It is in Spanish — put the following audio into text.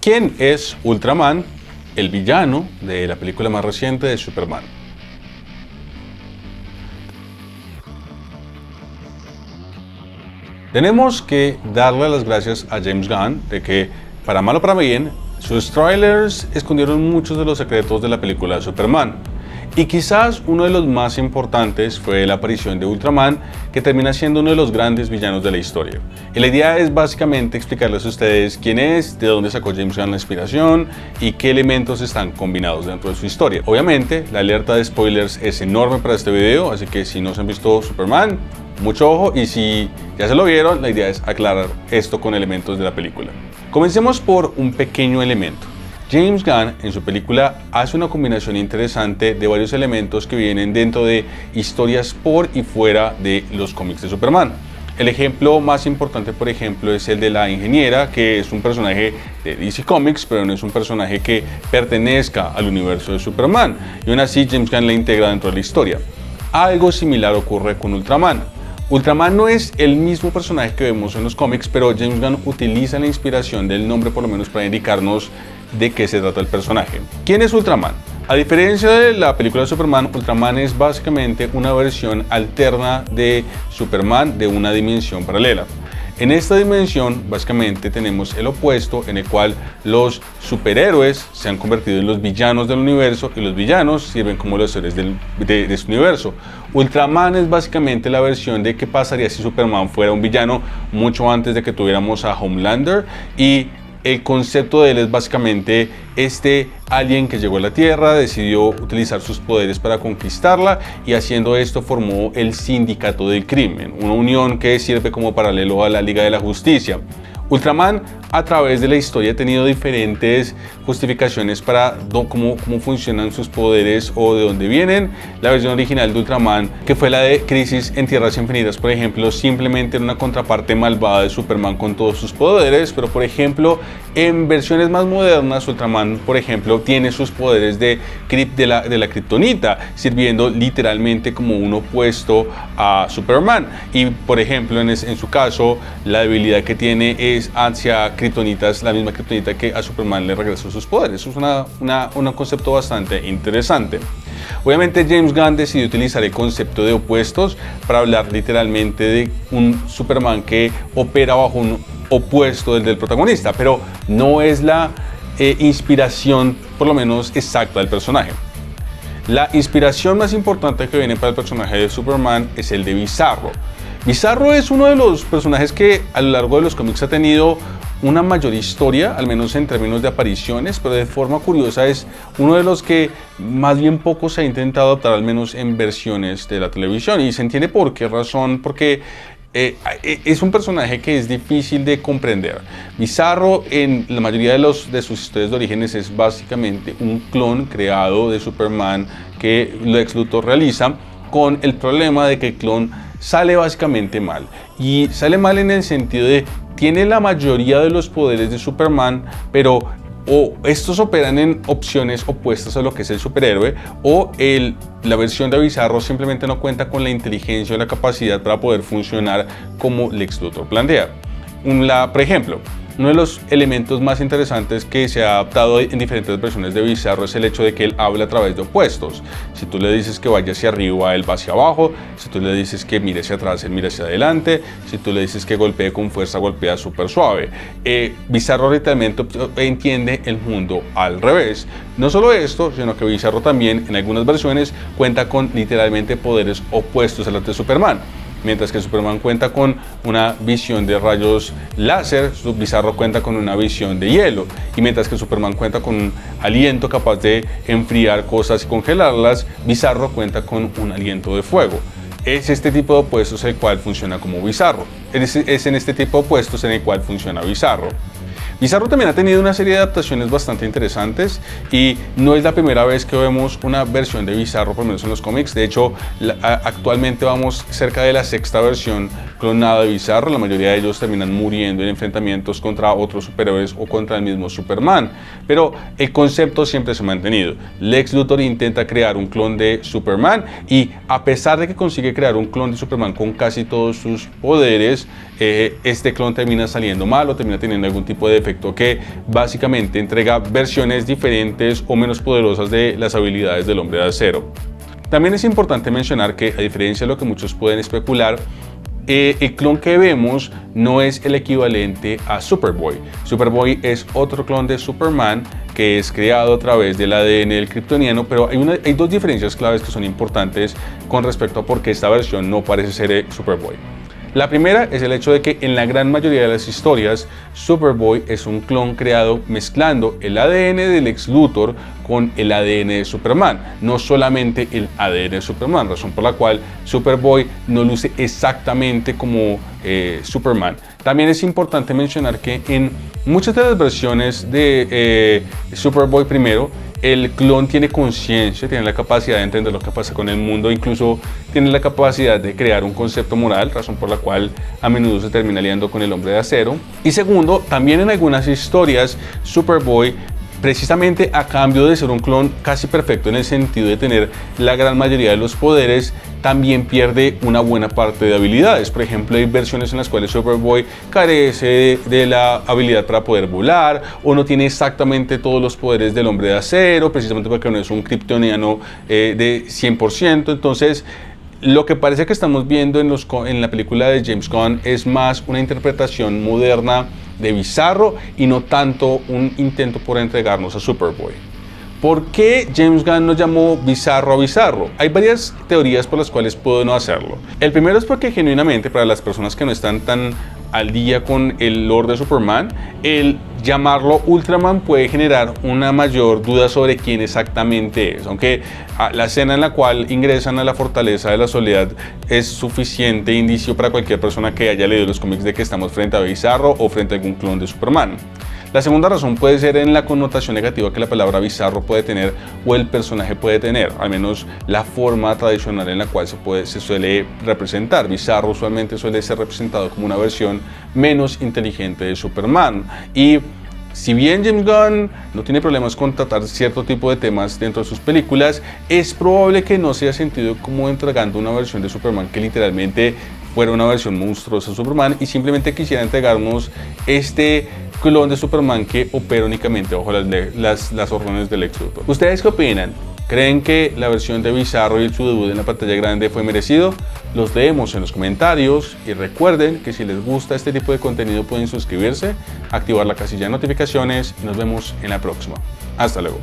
¿Quién es Ultraman, el villano de la película más reciente de Superman? Tenemos que darle las gracias a James Gunn de que, para mal o para bien, sus trailers escondieron muchos de los secretos de la película de Superman. Y quizás uno de los más importantes fue la aparición de Ultraman, que termina siendo uno de los grandes villanos de la historia. Y la idea es básicamente explicarles a ustedes quién es, de dónde sacó James Gunn la inspiración y qué elementos están combinados dentro de su historia. Obviamente, la alerta de spoilers es enorme para este video, así que si no se han visto Superman, mucho ojo, y si ya se lo vieron, la idea es aclarar esto con elementos de la película. Comencemos por un pequeño elemento. James Gunn en su película hace una combinación interesante de varios elementos que vienen dentro de historias por y fuera de los cómics de Superman. El ejemplo más importante, por ejemplo, es el de la ingeniera, que es un personaje de DC Comics, pero no es un personaje que pertenezca al universo de Superman, y aún así James Gunn la integra dentro de la historia. Algo similar ocurre con Ultraman. Ultraman no es el mismo personaje que vemos en los cómics, pero James Gunn utiliza la inspiración del nombre por lo menos para indicarnos de qué se trata el personaje. ¿Quién es Ultraman? A diferencia de la película de Superman, Ultraman es básicamente una versión alterna de Superman de una dimensión paralela. En esta dimensión básicamente tenemos el opuesto, en el cual los superhéroes se han convertido en los villanos del universo y los villanos sirven como los héroes de este universo. Ultraman es básicamente la versión de qué pasaría si Superman fuera un villano mucho antes de que tuviéramos a Homelander, y el concepto de él es básicamente este alien que llegó a la Tierra, decidió utilizar sus poderes para conquistarla, y haciendo esto formó el Sindicato del Crimen, una unión que sirve como paralelo a la Liga de la Justicia. Ultraman, a través de la historia, ha tenido diferentes justificaciones para cómo funcionan sus poderes o de dónde vienen. La versión original de Ultraman, que fue la de Crisis en Tierras Infinitas, por ejemplo, simplemente era una contraparte malvada de Superman con todos sus poderes, pero por ejemplo, en versiones más modernas, Ultraman, por ejemplo, tiene sus poderes de la kriptonita, sirviendo literalmente como un opuesto a Superman. Y por ejemplo, en su caso, la debilidad que tiene es hacia kriptonitas, la misma kriptonita que a Superman le regresó sus poderes. Es un concepto bastante interesante. Obviamente James Gunn decidió utilizar el concepto de opuestos para hablar literalmente de un Superman que opera bajo un opuesto del protagonista, pero no es la inspiración, por lo menos exacta, del personaje. La inspiración más importante que viene para el personaje de Superman es el de Bizarro. Bizarro es uno de los personajes que a lo largo de los cómics ha tenido una mayor historia, al menos en términos de apariciones, pero de forma curiosa es uno de los que más bien poco se ha intentado adaptar, al menos en versiones de la televisión, y se entiende por qué razón, porque es un personaje que es difícil de comprender. Bizarro, en la mayoría de sus historias de orígenes, es básicamente un clon creado de Superman que Lex Luthor realiza, con el problema de que el clon sale básicamente mal. Y sale mal en el sentido de tiene la mayoría de los poderes de Superman, pero o estos operan en opciones opuestas a lo que es el superhéroe, o la versión de Bizarro simplemente no cuenta con la inteligencia o la capacidad para poder funcionar como Lex Luthor plantea. Por ejemplo, uno de los elementos más interesantes que se ha adaptado en diferentes versiones de Bizarro es el hecho de que él habla a través de opuestos. Si tú le dices que vaya hacia arriba, él va hacia abajo. Si tú le dices que mire hacia atrás, él mira hacia adelante. Si tú le dices que golpee con fuerza, golpea súper suave. Bizarro literalmente entiende el mundo al revés. No solo esto, sino que Bizarro también en algunas versiones cuenta con literalmente poderes opuestos a los de Superman. Mientras que Superman cuenta con una visión de rayos láser, Bizarro cuenta con una visión de hielo. Y mientras que Superman cuenta con un aliento capaz de enfriar cosas y congelarlas, Bizarro cuenta con un aliento de fuego. Es este tipo de opuestos el cual funciona como Bizarro. Es en este tipo de opuestos en el cual funciona Bizarro. Bizarro también ha tenido una serie de adaptaciones bastante interesantes, y no es la primera vez que vemos una versión de Bizarro, por lo menos en los cómics. De hecho, actualmente vamos cerca de la sexta versión clonada de Bizarro. La mayoría de ellos terminan muriendo en enfrentamientos contra otros superhéroes o contra el mismo Superman, pero el concepto siempre se ha mantenido. Lex Luthor intenta crear un clon de Superman, y a pesar de que consigue crear un clon de Superman con casi todos sus poderes, este clon termina saliendo mal o termina teniendo algún tipo de defecto que básicamente entrega versiones diferentes o menos poderosas de las habilidades del Hombre de Acero. También es importante mencionar que, a diferencia de lo que muchos pueden especular, el clon que vemos no es el equivalente a Superboy. Superboy es otro clon de Superman que es creado a través del ADN del kryptoniano, pero hay dos diferencias claves que son importantes con respecto a por qué esta versión no parece ser Superboy. La primera es el hecho de que en la gran mayoría de las historias, Superboy es un clon creado mezclando el ADN del Lex Luthor con el ADN de Superman, no solamente el ADN de Superman, razón por la cual Superboy no luce exactamente como Superman. También es importante mencionar que en muchas de las versiones de Superboy primero, el clon tiene conciencia, tiene la capacidad de entender lo que pasa con el mundo, incluso tiene la capacidad de crear un concepto moral, razón por la cual a menudo se termina liando con el Hombre de Acero. Y segundo, también en algunas historias, Superboy, precisamente a cambio de ser un clon casi perfecto en el sentido de tener la gran mayoría de los poderes, también pierde una buena parte de habilidades. Por ejemplo, hay versiones en las cuales Superboy carece de la habilidad para poder volar o no tiene exactamente todos los poderes del Hombre de Acero, precisamente porque no es un kryptoniano de 100%. Entonces, lo que parece que estamos viendo en la película de James Gunn es más una interpretación moderna de Bizarro y no tanto un intento por entregarnos a Superboy. ¿Por qué James Gunn no llamó Bizarro a Bizarro? Hay varias teorías por las cuales pudo no hacerlo. El primero es porque genuinamente para las personas que no están tan al día con el lore de Superman, el llamarlo Ultraman puede generar una mayor duda sobre quién exactamente es, aunque la escena en la cual ingresan a la Fortaleza de la Soledad es suficiente indicio para cualquier persona que haya leído los cómics de que estamos frente a Bizarro o frente a algún clon de Superman. La segunda razón puede ser en la connotación negativa que la palabra bizarro puede tener o el personaje puede tener, al menos la forma tradicional en la cual se suele representar. Bizarro usualmente suele ser representado como una versión menos inteligente de Superman. Y si bien James Gunn no tiene problemas con tratar cierto tipo de temas dentro de sus películas, es probable que no se haya sentido como entregando una versión de Superman que literalmente fuera una versión monstruosa de Superman y simplemente quisiera entregarnos este clon de Superman que opera únicamente bajo las órdenes del Lex Luthor. ¿Ustedes qué opinan? ¿Creen que la versión de Bizarro y su debut en la pantalla grande fue merecido? Los leemos en los comentarios y recuerden que si les gusta este tipo de contenido pueden suscribirse, activar la casilla de notificaciones y nos vemos en la próxima. Hasta luego.